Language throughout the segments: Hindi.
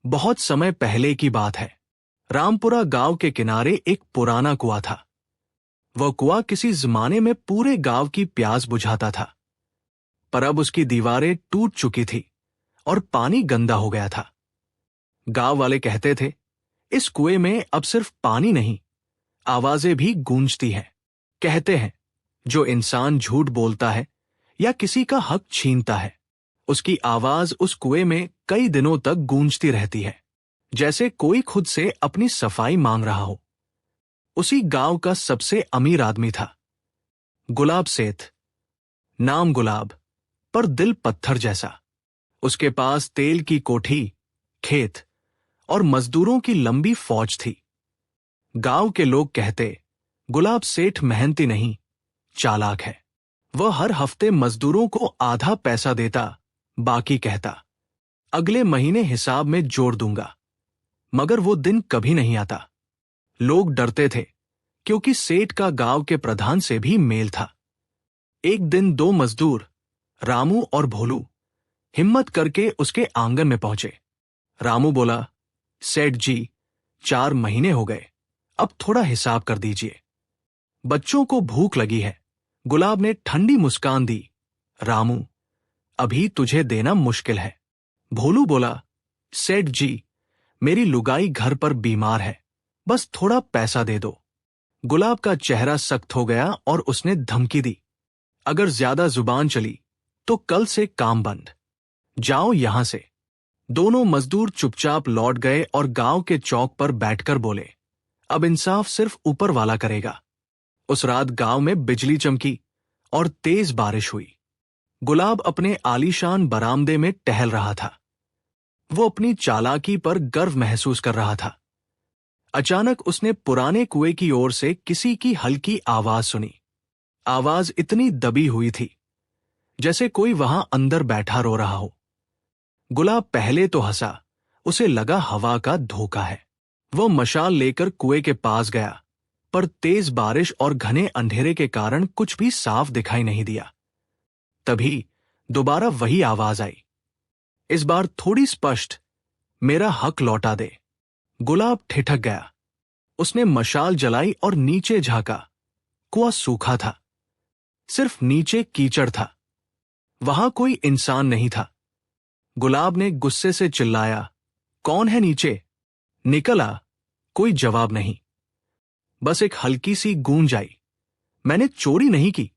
बहुत समय पहले की बात है। रामपुरा गांव के किनारे एक पुराना कुआं था। वह कुआं किसी जमाने में पूरे गांव की प्यास बुझाता था, पर अब उसकी दीवारें टूट चुकी थी और पानी गंदा हो गया था। गांव वाले कहते थे, इस कुएं में अब सिर्फ पानी नहीं, आवाजें भी गूंजती हैं। कहते हैं, जो इंसान झूठ बोलता है या किसी का हक छीनता है, उसकी आवाज उस कुएं में कई दिनों तक गूंजती रहती है, जैसे कोई खुद से अपनी सफाई मांग रहा हो। उसी गांव का सबसे अमीर आदमी था, गुलाब सेठ। नाम गुलाब, पर दिल पत्थर जैसा। उसके पास तेल की कोठी, खेत और मजदूरों की लंबी फौज थी। गांव के लोग कहते, गुलाब सेठ मेहनती नहीं, चालाक है। वह हर हफ्ते मजदूरों को आधा पैसा देता, बाकी कहता, अगले महीने हिसाब में जोड़ दूंगा। मगर वो दिन कभी नहीं आता। लोग डरते थे, क्योंकि सेठ का गांव के प्रधान से भी मेल था। एक दिन दो मजदूर, रामू और भोलू, हिम्मत करके उसके आंगन में पहुंचे। रामू बोला, सेठ जी, 4 महीने हो गए, अब थोड़ा हिसाब कर दीजिए। बच्चों को भूख लगी है। गुलाब ने ठंडी मुस्कान दी, रामू, अभी तुझे देना मुश्किल है। भोलू बोला, सेठ जी, मेरी लुगाई घर पर बीमार है, बस थोड़ा पैसा दे दो। गुलाब का चेहरा सख्त हो गया और उसने धमकी दी, अगर ज्यादा जुबान चली तो कल से काम बंद, जाओ यहां से। दोनों मजदूर चुपचाप लौट गए और गांव के चौक पर बैठकर बोले, अब इंसाफ सिर्फ ऊपर वाला करेगा। उस रात गांव में बिजली चमकी और तेज बारिश हुई। गुलाब अपने आलीशान बरामदे में टहल रहा था। वो अपनी चालाकी पर गर्व महसूस कर रहा था। अचानक उसने पुराने कुएं की ओर से किसी की हल्की आवाज सुनी। आवाज इतनी दबी हुई थी, जैसे कोई वहां अंदर बैठा रो रहा हो। गुलाब पहले तो हंसा, उसे लगा हवा का धोखा है। वो मशाल लेकर कुएं के पास गया, पर तेज बारिश और घने अंधेरे के कारण कुछ भी साफ दिखाई नहीं दिया। तभी दोबारा वही आवाज आई, इस बार थोड़ी स्पष्ट, मेरा हक लौटा दे। गुलाब ठिठक गया। उसने मशाल जलाई और नीचे झांका। कुआं सूखा था, सिर्फ नीचे कीचड़ था। वहां कोई इंसान नहीं था। गुलाब ने गुस्से से चिल्लाया, कौन है नीचे? निकल आ। कोई जवाब नहीं, बस एक हल्की सी गूंज आई, मैंने चोरी नहीं की।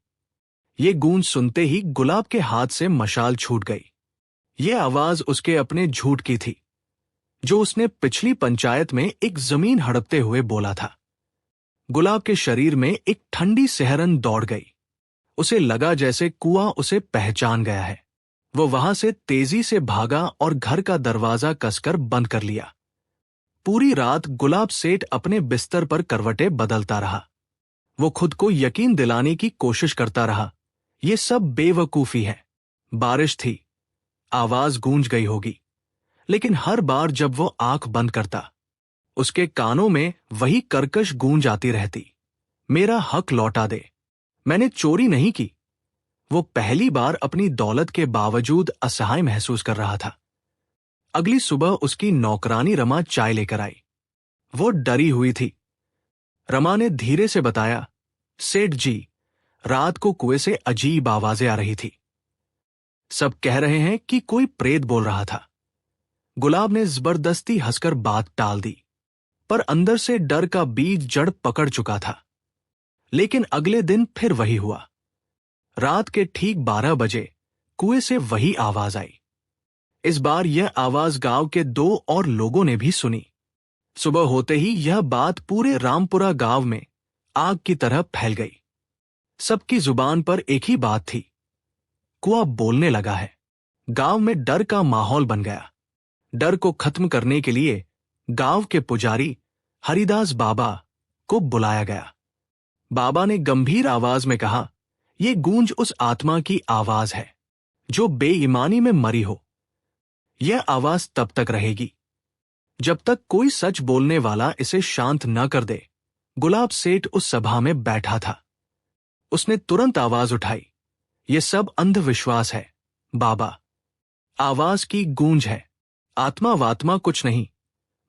ये गूंज सुनते ही गुलाब के हाथ से मशाल छूट गई। ये आवाज उसके अपने झूठ की थी, जो उसने पिछली पंचायत में एक जमीन हड़पते हुए बोला था। गुलाब के शरीर में एक ठंडी सिहरन दौड़ गई। उसे लगा जैसे कुआं उसे पहचान गया है। वो वहां से तेजी से भागा और घर का दरवाजा कसकर बंद कर लिया। पूरी रात गुलाब सेठ अपने बिस्तर पर करवटें बदलता रहा। वो खुद को यकीन दिलाने की कोशिश करता रहा, ये सब बेवकूफी है। बारिश थी, आवाज गूंज गई होगी, लेकिन हर बार जब वो आंख बंद करता, उसके कानों में वही कर्कश गूंज आती रहती, मेरा हक लौटा दे, मैंने चोरी नहीं की। वो पहली बार अपनी दौलत के बावजूद असहाय महसूस कर रहा था। अगली सुबह उसकी नौकरानी रमा चाय लेकर आई। वो डरी हुई थी। रमा ने धीरे से बताया, सेठ जी, रात को कुएं से अजीब आवाजें आ रही थी। सब कह रहे हैं कि कोई प्रेत बोल रहा था। गुलाब ने जबरदस्ती हंसकर बात टाल दी, पर अंदर से डर का बीज जड़ पकड़ चुका था। लेकिन अगले दिन फिर वही हुआ। रात के ठीक 12 बजे कुएं से वही आवाज आई। इस बार यह आवाज गांव के 2 और लोगों ने भी सुनी। सुबह होते ही यह बात पूरे रामपुरा गांव में आग की तरह फैल गई। सबकी जुबान पर एक ही बात थी, कुआं बोलने लगा है। गांव में डर का माहौल बन गया। डर को खत्म करने के लिए गांव के पुजारी हरिदास बाबा को बुलाया गया। बाबा ने गंभीर आवाज में कहा, यह गूंज उस आत्मा की आवाज है जो बेईमानी में मरी हो। यह आवाज तब तक रहेगी जब तक कोई सच बोलने वाला इसे शांत न कर दे। गुलाब सेठ उस सभा में बैठा था। उसने तुरंत आवाज उठाई, यह सब अंधविश्वास है बाबा। आवाज की गूंज है, आत्मा वात्मा कुछ नहीं।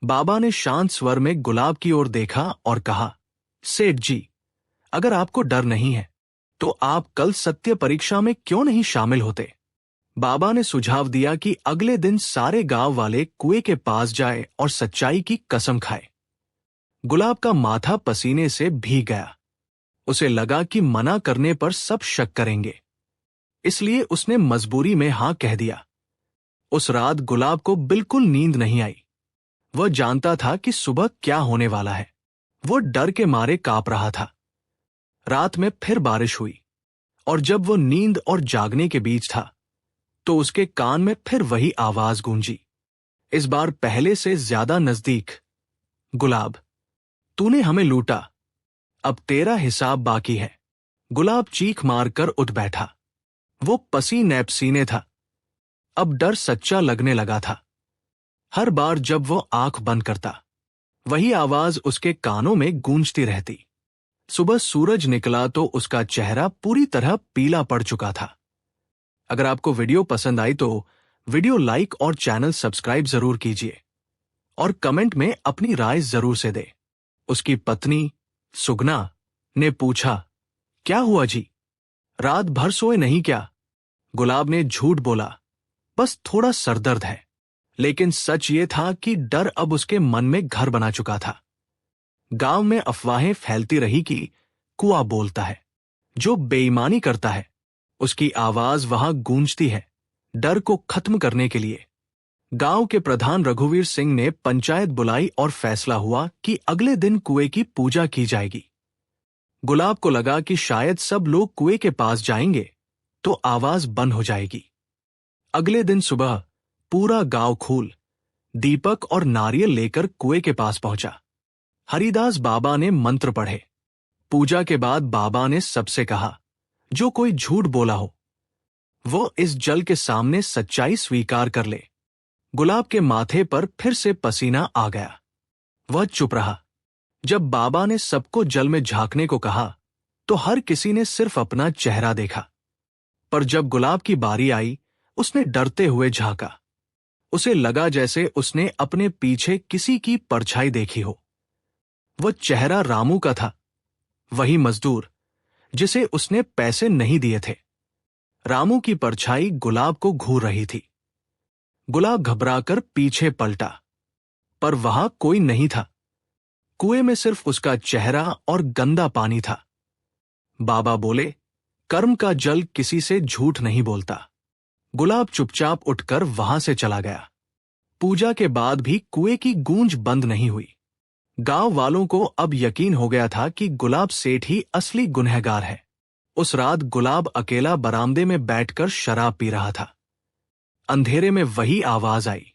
बाबा ने शांत स्वर में गुलाब की ओर देखा और कहा, सेठ जी, अगर आपको डर नहीं है तो आप कल सत्य परीक्षा में क्यों नहीं शामिल होते? बाबा ने सुझाव दिया कि अगले दिन सारे गांव वाले कुएं के पास जाए और सच्चाई की कसम खाए। गुलाब का माथा पसीने से भीग गया। उसे लगा कि मना करने पर सब शक करेंगे, इसलिए उसने मजबूरी में हां कह दिया। उस रात गुलाब को बिल्कुल नींद नहीं आई। वह जानता था कि सुबह क्या होने वाला है। वो डर के मारे कांप रहा था। रात में फिर बारिश हुई और जब वो नींद और जागने के बीच था तो उसके कान में फिर वही आवाज गूंजी, इस बार पहले से ज्यादा नजदीक। गुलाब, तूने हमें लूटा, अब तेरा हिसाब बाकी है। गुलाब चीख मारकर उठ बैठा। वो पसीने पसीने था। अब डर सच्चा लगने लगा था। हर बार जब वो आंख बंद करता, वही आवाज उसके कानों में गूंजती रहती। सुबह सूरज निकला तो उसका चेहरा पूरी तरह पीला पड़ चुका था। अगर आपको वीडियो पसंद आई तो वीडियो लाइक और चैनल सब्सक्राइब जरूर कीजिए और कमेंट में अपनी राय जरूर से दे। उसकी पत्नी सुगना ने पूछा, क्या हुआ जी, रात भर सोए नहीं क्या? गुलाब ने झूठ बोला, बस थोड़ा सरदर्द है। लेकिन सच ये था कि डर अब उसके मन में घर बना चुका था। गांव में अफवाहें फैलती रही कि कुआं बोलता है, जो बेईमानी करता है उसकी आवाज वहां गूंजती है, डर को खत्म करने के लिए। गांव के प्रधान रघुवीर सिंह ने पंचायत बुलाई और फैसला हुआ कि अगले दिन कुएं की पूजा की जाएगी। गुलाब को लगा कि शायद सब लोग कुएं के पास जाएंगे तो आवाज बंद हो जाएगी। अगले दिन सुबह पूरा गांव खूल, दीपक और नारियल लेकर कुएं के पास पहुंचा। हरिदास बाबा ने मंत्र पढ़े। पूजा के बाद बाबा ने सबसे कहा, जो कोई झूठ बोला हो वो इस जल के सामने सच्चाई स्वीकार कर ले। गुलाब के माथे पर फिर से पसीना आ गया। वह चुप रहा। जब बाबा ने सबको जल में झांकने को कहा तो हर किसी ने सिर्फ अपना चेहरा देखा। पर जब गुलाब की बारी आई, उसने डरते हुए झांका। उसे लगा जैसे उसने अपने पीछे किसी की परछाई देखी हो। वह चेहरा रामू का था, वही मजदूर जिसे उसने पैसे नहीं दिए थे। रामू की परछाई गुलाब को घूर रही थी। गुलाब घबराकर पीछे पलटा, पर वहां कोई नहीं था। कुएं में सिर्फ उसका चेहरा और गंदा पानी था। बाबा बोले, कर्म का जल किसी से झूठ नहीं बोलता। गुलाब चुपचाप उठकर वहां से चला गया। पूजा के बाद भी कुएं की गूंज बंद नहीं हुई। गांव वालों को अब यकीन हो गया था कि गुलाब सेठ ही असली गुनहगार है। उस रात गुलाब अकेला बरामदे में बैठकर शराब पी रहा था। अंधेरे में वही आवाज आई,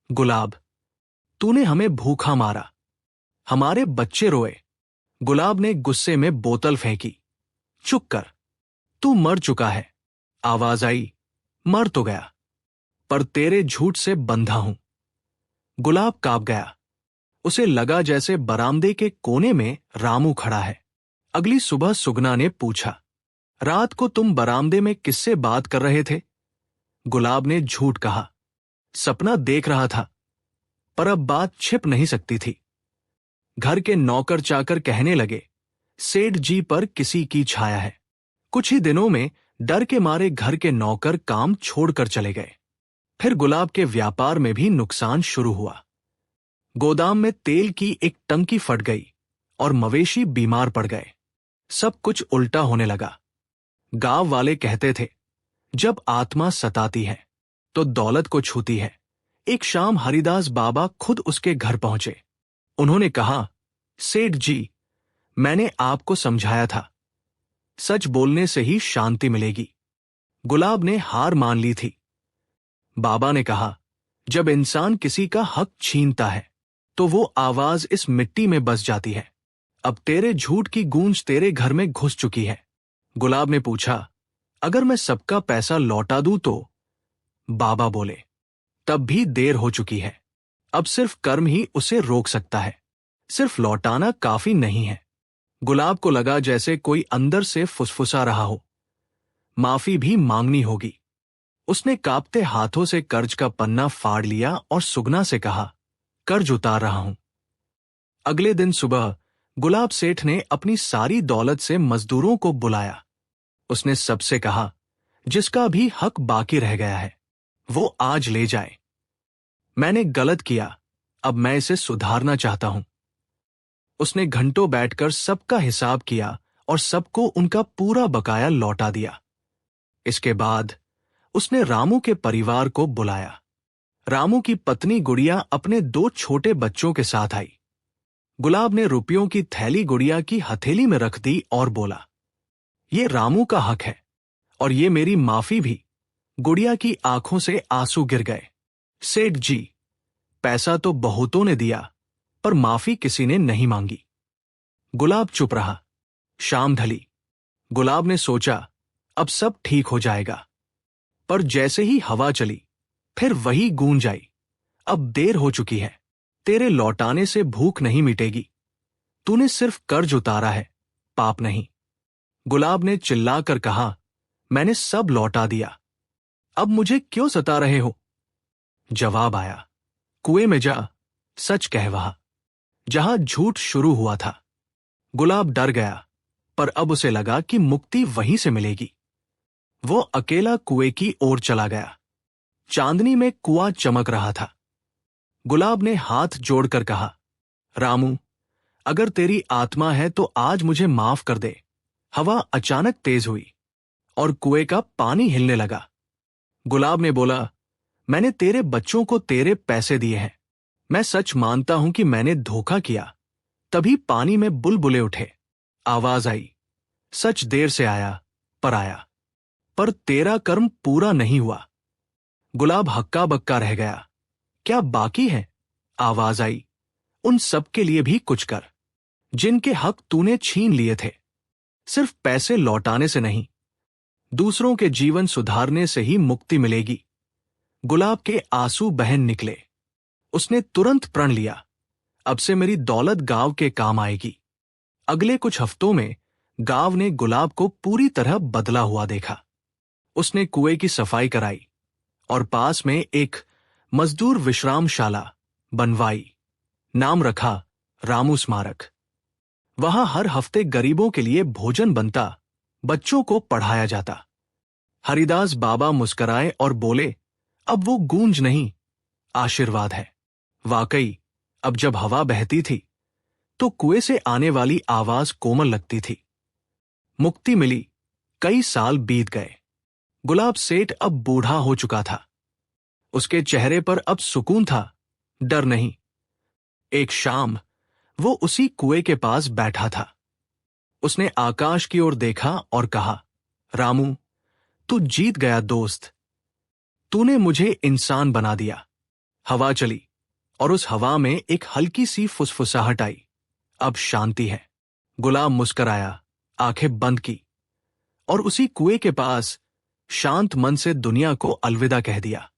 गुलाब, तूने हमें भूखा मारा, हमारे बच्चे रोए। गुलाब ने गुस्से में बोतल फेंकी। चुप कर, तू मर चुका है। आवाज आई, मर तो गया, पर तेरे झूठ से बंधा हूं। गुलाब कांप गया। उसे लगा जैसे बरामदे के कोने में रामू खड़ा है। अगली सुबह सुगना ने पूछा, रात को तुम बरामदे में किससे बात कर रहे थे? गुलाब ने झूठ कहा, सपना देख रहा था, पर अब बात छिप नहीं सकती थी। घर के नौकर चाकर कहने लगे, सेठ जी पर किसी की छाया है। कुछ ही दिनों में डर के मारे घर के नौकर काम छोड़कर चले गए। फिर गुलाब के व्यापार में भी नुकसान शुरू हुआ। गोदाम में तेल की एक टंकी फट गई और मवेशी बीमार पड़ गए। सब कुछ उल्टा होने लगा। गांव वाले कहते थे, जब आत्मा सताती है तो दौलत को छूती है। एक शाम हरिदास बाबा खुद उसके घर पहुंचे। उन्होंने कहा, सेठ जी, मैंने आपको समझाया था, सच बोलने से ही शांति मिलेगी। गुलाब ने हार मान ली थी। बाबा ने कहा, जब इंसान किसी का हक छीनता है तो वो आवाज इस मिट्टी में बस जाती है। अब तेरे झूठ की गूंज तेरे घर में घुस चुकी है। गुलाब ने पूछा, अगर मैं सबका पैसा लौटा दूं तो? बाबा बोले, तब भी देर हो चुकी है। अब सिर्फ कर्म ही उसे रोक सकता है, सिर्फ लौटाना काफी नहीं है। गुलाब को लगा जैसे कोई अंदर से फुसफुसा रहा हो, माफी भी मांगनी होगी। उसने कांपते हाथों से कर्ज का पन्ना फाड़ लिया और सुगना से कहा, कर्ज उतार रहा हूं। अगले दिन सुबह गुलाब सेठ ने अपनी सारी दौलत से मजदूरों को बुलाया। उसने सबसे कहा, जिसका भी हक बाकी रह गया है वो आज ले जाए। मैंने गलत किया, अब मैं इसे सुधारना चाहता हूं। उसने घंटों बैठकर सबका हिसाब किया और सबको उनका पूरा बकाया लौटा दिया। इसके बाद उसने रामू के परिवार को बुलाया। रामू की पत्नी गुड़िया अपने 2 छोटे बच्चों के साथ आई। गुलाब ने रुपयों की थैली गुड़िया की हथेली में रख दी और बोला, ये रामू का हक है और ये मेरी माफी भी। गुड़िया की आंखों से आंसू गिर गए। सेठ जी, पैसा तो बहुतों ने दिया पर माफी किसी ने नहीं मांगी। गुलाब चुप रहा। शाम ढली। गुलाब ने सोचा अब सब ठीक हो जाएगा, पर जैसे ही हवा चली फिर वही गूंज आई, अब देर हो चुकी है। तेरे लौटाने से भूख नहीं मिटेगी। तूने सिर्फ कर्ज उतारा है, पाप नहीं। गुलाब ने चिल्लाकर कहा, मैंने सब लौटा दिया, अब मुझे क्यों सता रहे हो? जवाब आया, कुएं में जा, सच कह वहां जहां झूठ शुरू हुआ था। गुलाब डर गया, पर अब उसे लगा कि मुक्ति वहीं से मिलेगी। वो अकेला कुएं की ओर चला गया। चांदनी में कुआं चमक रहा था। गुलाब ने हाथ जोड़कर कहा, रामू, अगर तेरी आत्मा है तो आज मुझे माफ कर दे। हवा अचानक तेज हुई और कुएं का पानी हिलने लगा। गुलाब ने बोला, मैंने तेरे बच्चों को तेरे पैसे दिए हैं। मैं सच मानता हूं कि मैंने धोखा किया। तभी पानी में बुलबुले उठे। आवाज आई, सच देर से आया पर आया। पर तेरा कर्म पूरा नहीं हुआ। गुलाब हक्का बक्का रह गया। क्या बाकी है? आवाज आई, उन सब के लिए भी कुछ कर जिनके हक तूने छीन लिए थे। सिर्फ पैसे लौटाने से नहीं, दूसरों के जीवन सुधारने से ही मुक्ति मिलेगी। गुलाब के आंसू बहन निकले। उसने तुरंत प्रण लिया, अब से मेरी दौलत गांव के काम आएगी। अगले कुछ हफ्तों में गांव ने गुलाब को पूरी तरह बदला हुआ देखा। उसने कुएं की सफाई कराई और पास में एक मजदूर विश्रामशाला बनवाई। नाम रखा रामू स्मारक। वहां हर हफ्ते गरीबों के लिए भोजन बनता, बच्चों को पढ़ाया जाता। हरिदास बाबा मुस्कराए और बोले, अब वो गूंज नहीं, आशीर्वाद है। वाकई, अब जब हवा बहती थी तो कुएं से आने वाली आवाज कोमल लगती थी। मुक्ति मिली। कई साल बीत गए। गुलाब सेठ अब बूढ़ा हो चुका था। उसके चेहरे पर अब सुकून था, डर नहीं। एक शाम वो उसी कुएं के पास बैठा था। उसने आकाश की ओर देखा और कहा, रामू, तू जीत गया दोस्त। तूने मुझे इंसान बना दिया। हवा चली और उस हवा में एक हल्की सी फुसफुसाहट आई। अब शांति है। गुलाब मुस्कराया, आंखें बंद की और उसी कुएं के पास शांत मन से दुनिया को अलविदा कह दिया।